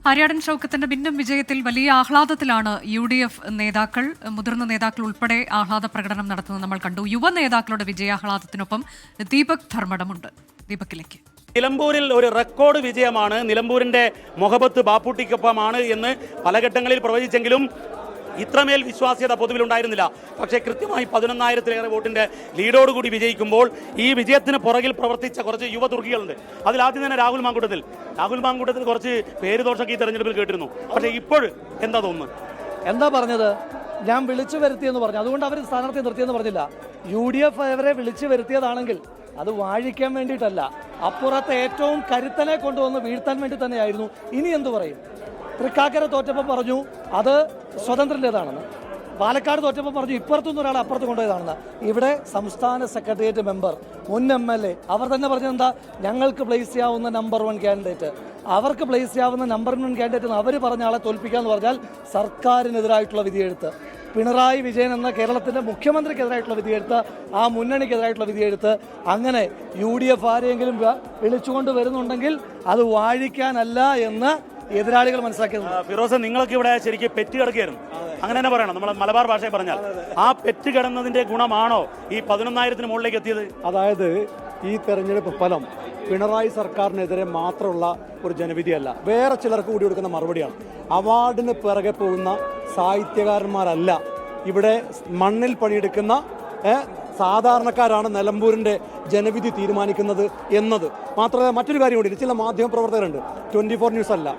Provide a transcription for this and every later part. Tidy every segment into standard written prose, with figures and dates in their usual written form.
ആര്യാടൻ ഷൗക്കത്തിന്റെ ഭിന്നം വിജയത്തിൽ വലിയ ആഹ്ലാദത്തിലാണ് UDF നേതാക്കൾ. മുതിർന്ന നേതാക്കൾ ഉൾപ്പെടെ ആഹ്ലാദ പ്രകടനം നടത്തുന്നത് നമ്മൾ കണ്ടു. യുവ നേതാക്കളുടെ വിജയാഹ്ലാദത്തിനൊപ്പം ദീപക് ധർമ്മടമുണ്ട്. ദീപകിലേക്ക്. നിലമ്പൂരിൽ ഒരു റെക്കോർഡ് വിജയമാണ്. നിലമ്പൂരിന്റെ മൊഹബത്ത് ബാപ്പുട്ടിക്കൊപ്പമാണ് എന്ന് പല ഘട്ടങ്ങളിൽ പ്രവചിച്ചെങ്കിലും ഇത്രമേൽ വിശ്വാസ്യത പൊതുവിലുണ്ടായിരുന്നില്ല. പക്ഷേ കൃത്യമായി 11,000-ലേറെ വോട്ടിന്റെ ലീഡോടുകൂടി വിജയിക്കുമ്പോൾ ഈ വിജയത്തിന് പുറകിൽ പ്രവർത്തിച്ച കുറച്ച് യുവതുർഗികളുണ്ട്. അതിലാദ്യം തന്നെ രാഹുൽ മാങ്കൂട്ടത്തിൽ കുറച്ച് പേര് ദോഷമൊക്കെ ഈ തെരഞ്ഞെടുപ്പിൽ കേട്ടിരുന്നു. പക്ഷേ ഇപ്പോൾ എന്താ തോന്നുന്നു? എന്താ പറഞ്ഞത്? ഞാൻ വിളിച്ചു വരുത്തിയെന്ന് പറഞ്ഞു. അതുകൊണ്ട് അവർ സ്ഥാനാർത്ഥി നിർത്തിയെന്ന് പറഞ്ഞില്ല. UDF അവരെ വിളിച്ചു വരുത്തിയതാണെങ്കിൽ അത് വാഴിക്കാൻ വേണ്ടിയിട്ടല്ല, അപ്പുറത്തെ ഏറ്റവും കരുത്തനെ കൊണ്ടുവന്ന് വീഴ്ത്താൻ വേണ്ടി തന്നെയായിരുന്നു. ഇനി എന്തു പറയും? തൃക്കാക്കര തോറ്റപ്പം പറഞ്ഞു അത് സ്വതന്ത്രൻ്റെതാണെന്ന്. പാലക്കാട് തോറ്റപ്പം പറഞ്ഞു ഇപ്പുറത്തുനിന്ന് ഒരാൾ അപ്പുറത്ത് കൊണ്ടുപോയതാണെന്ന്. ഇവിടെ സംസ്ഥാന സെക്രട്ടേറിയറ്റ് മെമ്പർ, മുൻ MLA അവർ തന്നെ പറഞ്ഞെന്താ, ഞങ്ങൾക്ക് പ്ലേസ് ചെയ്യാവുന്ന നമ്പർ 1 കാൻഡിഡേറ്റ്, അവർക്ക് പ്ലേസ് ചെയ്യാവുന്ന നമ്പർ 1 കാൻഡിഡേറ്റ് എന്ന് അവർ പറഞ്ഞ ആളെ തോൽപ്പിക്കാന്ന് പറഞ്ഞാൽ സർക്കാരിനെതിരായിട്ടുള്ള വിധിയെഴുത്ത്, പിണറായി വിജയൻ എന്ന കേരളത്തിൻ്റെ മുഖ്യമന്ത്രിക്കെതിരായിട്ടുള്ള വിധിയെഴുത്ത്, ആ മുന്നണിക്കെതിരായിട്ടുള്ള വിധിയെഴുത്ത്. അങ്ങനെ UDF ആരെങ്കിലും വിളിച്ചുകൊണ്ട് വരുന്നുണ്ടെങ്കിൽ അത് വാഴിക്കാനല്ല എന്ന് എതിരാളികൾ മനസ്സിലാക്കിയത്. ഫിറോസ്, നിങ്ങൾക്ക് ഇവിടെ ശരിക്കും പെറ്റ് കിടക്കുകയായിരുന്നു, അങ്ങനെ തന്നെ പറയണം, നമ്മൾ മലബാർ ഭാഷയിൽ പറഞ്ഞാൽ. ആ പെറ്റ് കിടന്നതിന്റെ ഗുണമാണോ ഈ 11,000-ന് മുകളിലേക്ക് എത്തിയത്? അതായത് ഈ തെരഞ്ഞെടുപ്പ് ഫലം പിണറായി സർക്കാരിനെതിരെ മാത്രമുള്ള ഒരു ജനവിധിയല്ല, വേറെ ചിലർക്ക് കൂടി കൊടുക്കുന്ന മറുപടിയാണ്. അവാർഡിന് പിറകെ പോകുന്ന സാഹിത്യകാരന്മാരല്ല ഇവിടെ മണ്ണിൽ പണിയെടുക്കുന്ന സാധാരണക്കാരാണ് നിലമ്പൂരിൻ്റെ ജനവിധി തീരുമാനിക്കുന്നത് എന്നത് മാത്രമല്ല. മറ്റൊരു കാര്യം കൂടി, ചില മാധ്യമപ്രവർത്തകരുണ്ട്, 24 ന്യൂസ് അല്ല,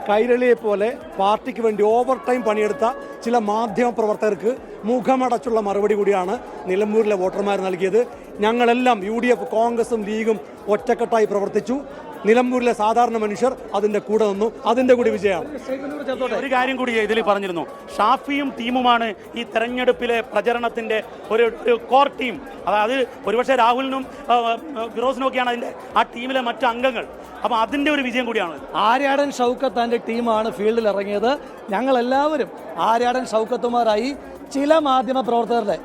കൈരളിയെ പോലെ പാർട്ടിക്ക് വേണ്ടി ഓവർ ടൈം പണിയെടുത്ത ചില മാധ്യമപ്രവർത്തകർക്ക് മുഖമടച്ചുള്ള മറുപടി കൂടിയാണ് നിലമ്പൂരിലെ വോട്ടർമാർ നൽകിയത്. ഞങ്ങളെല്ലാം UDF, കോൺഗ്രസും ലീഗും ഒറ്റക്കെട്ടായി പ്രവർത്തിച്ചു, നിലമ്പൂരിലെ സാധാരണ മനുഷ്യർ അതിന്റെ കൂടെ നിന്നു, അതിന്റെ കൂടി വിജയമാണ്. ഒരു കാര്യം കൂടി ഇതിൽ പറഞ്ഞിരുന്നു, ഷാഫിയും ടീമുമാണ് ഈ തെരഞ്ഞെടുപ്പിലെ പ്രചരണത്തിന്റെ ഒരു കോർ ടീം. അതായത് ഒരുപക്ഷെ രാഹുലിനും ഫിറോസിനും ഒക്കെയാണ് അതിന്റെ ആ ടീമിലെ മറ്റു അംഗങ്ങൾ. അപ്പൊ അതിന്റെ ഒരു വിജയം കൂടിയാണ്. ആര്യാടൻ ഷൗക്കത്ത് തന്റെ ടീമാണ് ഫീൽഡിൽ ഇറങ്ങിയത്. ഞങ്ങൾ എല്ലാവരും ആര്യാടൻ ഷൗക്കത്തുമാരായി ചില മാധ്യമ പ്രവർത്തകരുടെ,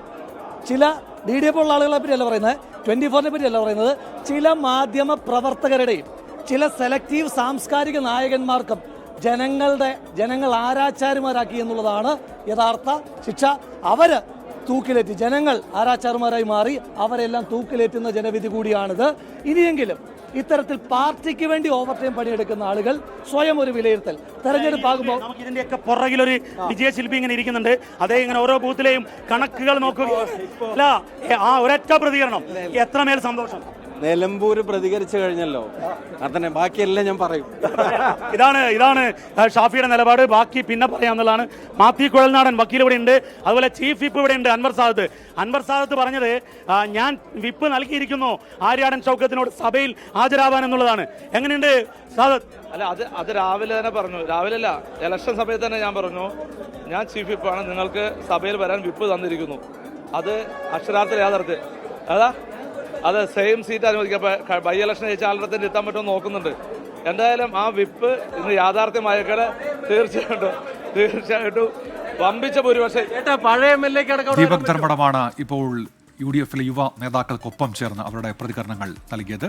ചില DDF ഉള്ള ആളുകളെ പറ്റിയല്ല പറയുന്നത്, 24-നെ പറ്റിയല്ല പറയുന്നത്, ചില മാധ്യമ പ്രവർത്തകരുടെയും ചില സെലക്റ്റീവ് സാംസ്കാരിക നായകന്മാർക്കും ജനങ്ങൾ ആരാച്ചാരുമാരാക്കി എന്നുള്ളതാണ് യഥാർത്ഥ ശിക്ഷ. അവര് തൂക്കിലേറ്റി, ജനങ്ങൾ ആരാച്ചാരുമാരായി മാറി, അവരെല്ലാം തൂക്കിലേറ്റുന്ന ജനവിധി കൂടിയാണിത്. ഇനിയെങ്കിലും ഇത്തരത്തിൽ പാർട്ടിക്ക് വേണ്ടി ഓവർ ടൈം പണിയെടുക്കുന്ന ആളുകൾ സ്വയം ഒരു വിലയിരുത്തൽ തെരഞ്ഞെടുപ്പാകുമ്പോൾ. നമുക്ക് ഇതിന്റെയൊക്കെ പുറകിലൊരു വിജയശില്പി ഇങ്ങനെ ഇരിക്കുന്നുണ്ട്. അതേ ഇങ്ങനെ ഓരോ ബൂത്തിലെയും കണക്കുകൾ നോക്കുക. അല്ല, ആ ഒരൊറ്റ പ്രതികരണം എത്രമേൽ സന്തോഷം. നിലമ്പൂര് പ്രതികരിച്ചു കഴിഞ്ഞല്ലോ, അതന്നെ, ബാക്കിയെല്ലാം ഞാൻ പറയും. ഇതാണ് ഷാഫിയുടെ നിലപാട്. ബാക്കി പിന്നെ പറയാമെന്നുള്ളതാണ്. മാത്യു കുഴൽനാടൻ വക്കീൽ ഇവിടെ ഉണ്ട്, അതുപോലെ ചീഫ് വിപ്പ് ഇവിടെ ഉണ്ട് അൻവർ സാദത്ത് പറഞ്ഞത്, ഞാൻ വിപ്പ് നൽകിയിരിക്കുന്നു ആര്യാടൻ ഷൗക്കത്തിനോട് സഭയിൽ ഹാജരാവാൻ എന്നുള്ളതാണ്. എങ്ങനെയുണ്ട് സാദത്ത്? അല്ല, അത് രാവിലെ തന്നെ പറഞ്ഞു. രാവിലെ അല്ല, ഇലക്ഷൻ സമയത്ത് തന്നെ ഞാൻ പറഞ്ഞു, ഞാൻ ചീഫ് വിപ്പാണ്, നിങ്ങൾക്ക് സഭയിൽ വരാൻ വിപ്പ് തന്നിരിക്കുന്നു. അത് അക്ഷരാർത്ഥ യാഥാർത്ഥ്യം. അത് സെയിം സീറ്റ് അനുവദിക്കുക. ബൈ ഇലക്ഷൻ ജയിച്ച ആളുടെ തന്നെ എത്താൻ പറ്റുമെന്ന് നോക്കുന്നുണ്ട്. എന്തായാലും ആ വിപ്പ് ഇന്ന് യാഥാർത്ഥ്യമായേക്കാളെ തീർച്ചയായിട്ടും വമ്പിച്ച ഭൂരിപക്ഷം പഴയ MLA ദീപക് ധർമ്മടമാണ് ഇപ്പോൾ UDF യുവ നേതാക്കൾക്കൊപ്പം ചേർന്ന് അവരുടെ പ്രതികരണങ്ങൾ നൽകിയത്.